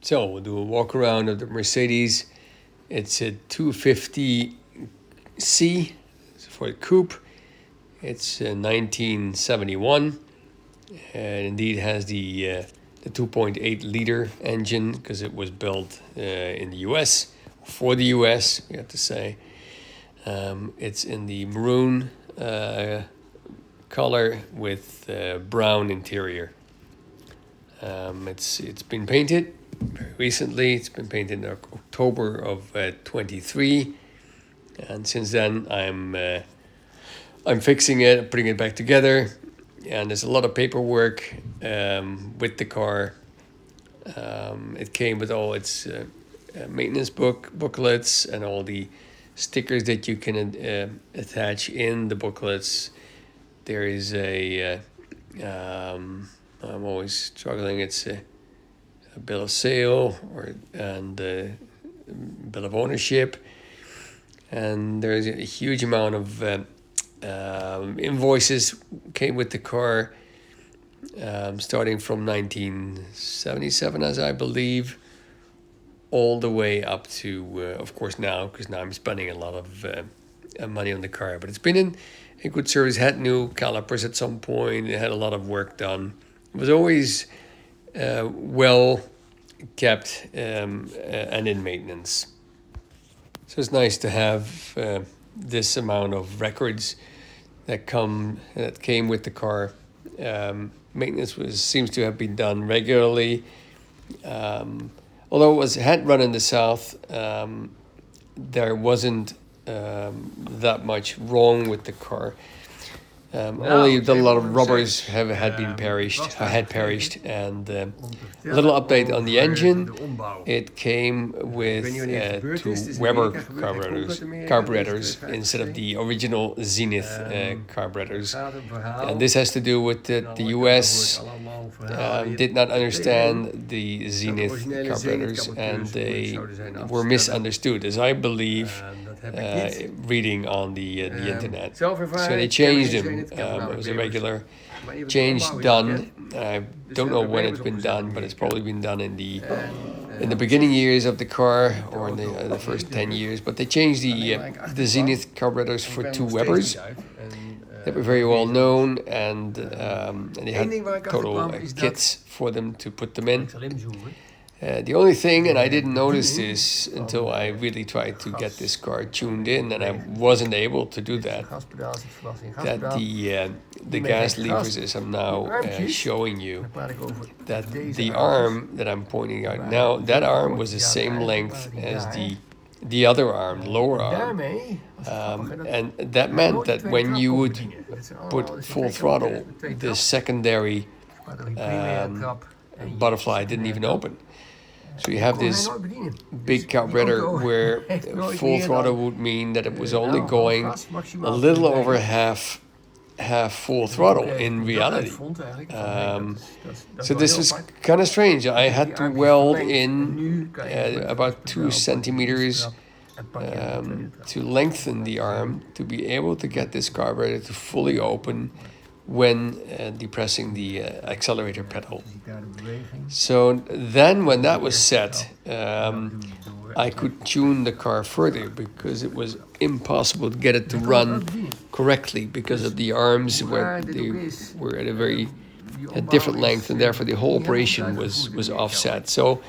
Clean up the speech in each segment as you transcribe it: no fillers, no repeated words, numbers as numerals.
So we'll do a walk around of the Mercedes. It's a 250C for the coupe. It's 1971, and indeed has the 2.8 liter engine because it was built in the U.S. for the U.S. We have to say. It's in the maroon color with brown interior. It's been painted very recently. It's been painted in October of 23, and since then I'm fixing it, putting it back together, and there's a lot of paperwork with the car. It came with all its maintenance booklets and all the stickers that you can attach in the booklets. There is I'm always struggling. It's a bill of sale and a bill of ownership, and there's a huge amount of invoices came with the car, starting from 1977, as I believe, all the way up to, of course, now, because now I'm spending a lot of money on the car. But it's been in good service. Had new calipers at some point. It had a lot of work done. It was always well kept and in maintenance. So it's nice to have this amount of records that came with the car. Maintenance seems to have been done regularly. Although it had run in the south, there wasn't that much wrong with the car. Only a lot of rubbers had perished, and a little update on the engine. It came with two Weber carburetors instead of the original Zenith carburetors, and this has to do with the US did not understand the Zenith carburetors, and they were misunderstood, as I believe, reading on the internet. So they changed them. It was a regular change done. I don't know when it's been done, but it's probably been done in the beginning years of the car, or in the first 10 years. But they changed the Zenith carburetors for two Webers that were very well known, and they had total kits for them to put them in. The only thing, and I didn't notice this until I really tried to get this car tuned in, and I wasn't able to do that, that the gas levers, as I'm now showing you, that the arm that I'm pointing out now, that arm was the same length as the other arm, the lower arm. And that meant that when you would put full throttle, the secondary butterfly didn't even open. So you have this big carburetor where full throttle would mean that it was only going a little over half full throttle in reality. So this was kind of strange. I had to weld in about 2 centimeters to lengthen the arm to be able to get this carburetor to fully open when depressing the accelerator pedal. So then when that was set, I could tune the car further, because it was impossible to get it to run correctly because of the arms where they were at a different length, and therefore the whole operation was offset. So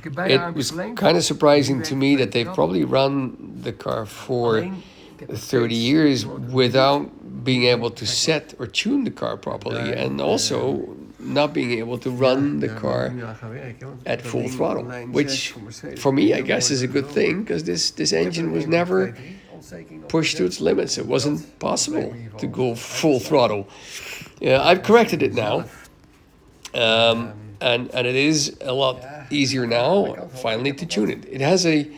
it was kind of surprising to me that they've probably run the car for 30 years without being able to set or tune the car properly, and also not being able to run the car at full throttle, which for me, I guess, is a good thing, because this engine was never pushed to its limits. It wasn't possible to go full throttle. I've corrected it now, and it is a lot easier now, finally, to tune it. It has a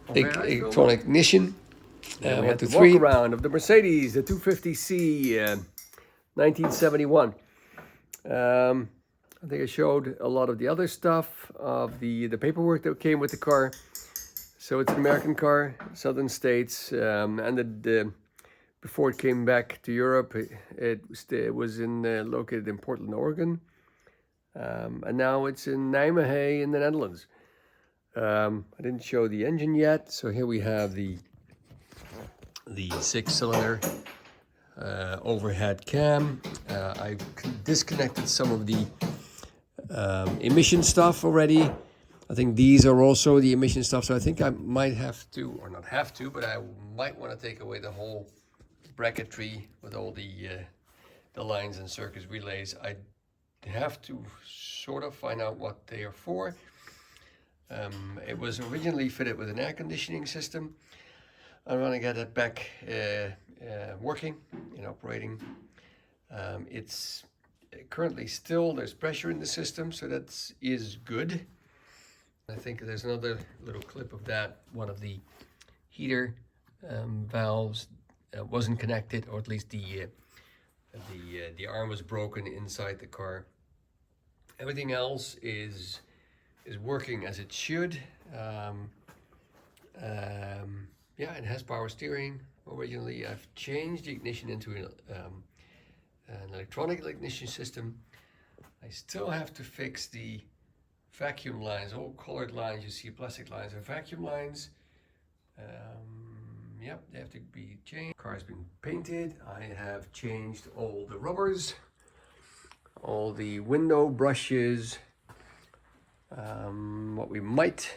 electronic ignition. We had the walk around of the Mercedes, the 250C, 1971. I think I showed a lot of the other stuff of the paperwork that came with the car. So it's an American car, southern states, and before it came back to Europe, it was located in Portland, Oregon, and now it's in Nijmegen in the Netherlands. I didn't show the engine yet, so here we have the 6-cylinder overhead cam. I disconnected some of the emission stuff already. I think these are also the emission stuff, so I think I might have to, or not have to, but I might want to take away the whole bracketry with all the lines and circuits relays. I have to sort of find out what they are for. It was originally fitted with an air conditioning system. I want to get it back working and operating. It's currently still, there's pressure in the system, so that is good. I think there's another little clip of that. One of the heater valves wasn't connected, or at least the arm was broken inside the car. Everything else is working as it should. Yeah, it has power steering. Originally, I've changed the ignition into an electronic ignition system. I still have to fix the vacuum lines, all colored lines. You see plastic lines are vacuum lines. Yep, they have to be changed. Car has been painted. I have changed all the rubbers, all the window brushes. What we might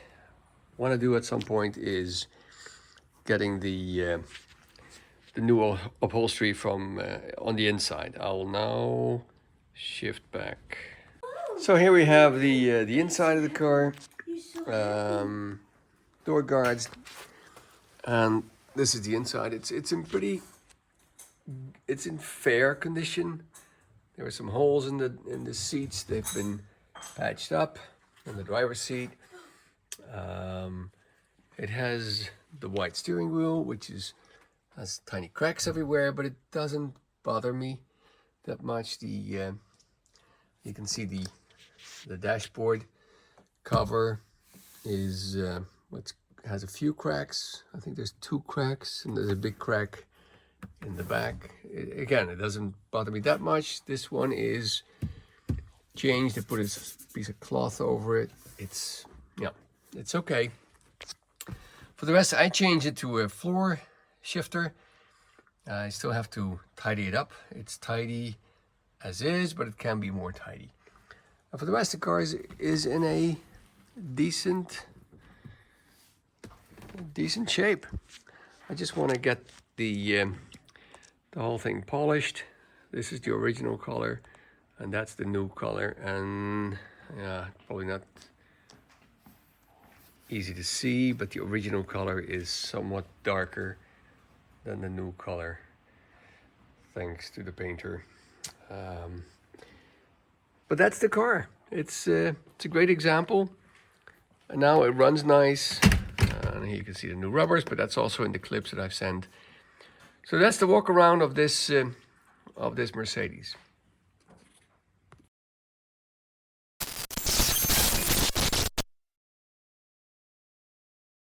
want to do at some point is getting the new upholstery from on the inside. I will now shift back. So here we have the inside of the car, door guards, and this is the inside. It's in fair condition. There are some holes in the seats. They've been patched up in the driver's seat. It has the white steering wheel, which has tiny cracks everywhere, but it doesn't bother me that much. You can see the dashboard cover is has a few cracks. I think there's 2 cracks, and there's a big crack in the back. Again, it doesn't bother me that much. This one is changed. They put a piece of cloth over it. It's okay. For the rest, I changed it to a floor shifter. I still have to tidy it up. It's tidy as is, but it can be more tidy. For the rest, the car is in a decent shape. I just want to get the whole thing polished. This is the original color, and that's the new color. And yeah, probably not easy to see, but the original color is somewhat darker than the new color, thanks to the painter. But that's the car. It's a great example. And now it runs nice. And here you can see the new rubbers, but that's also in the clips that I've sent. So that's the walk around of this Mercedes.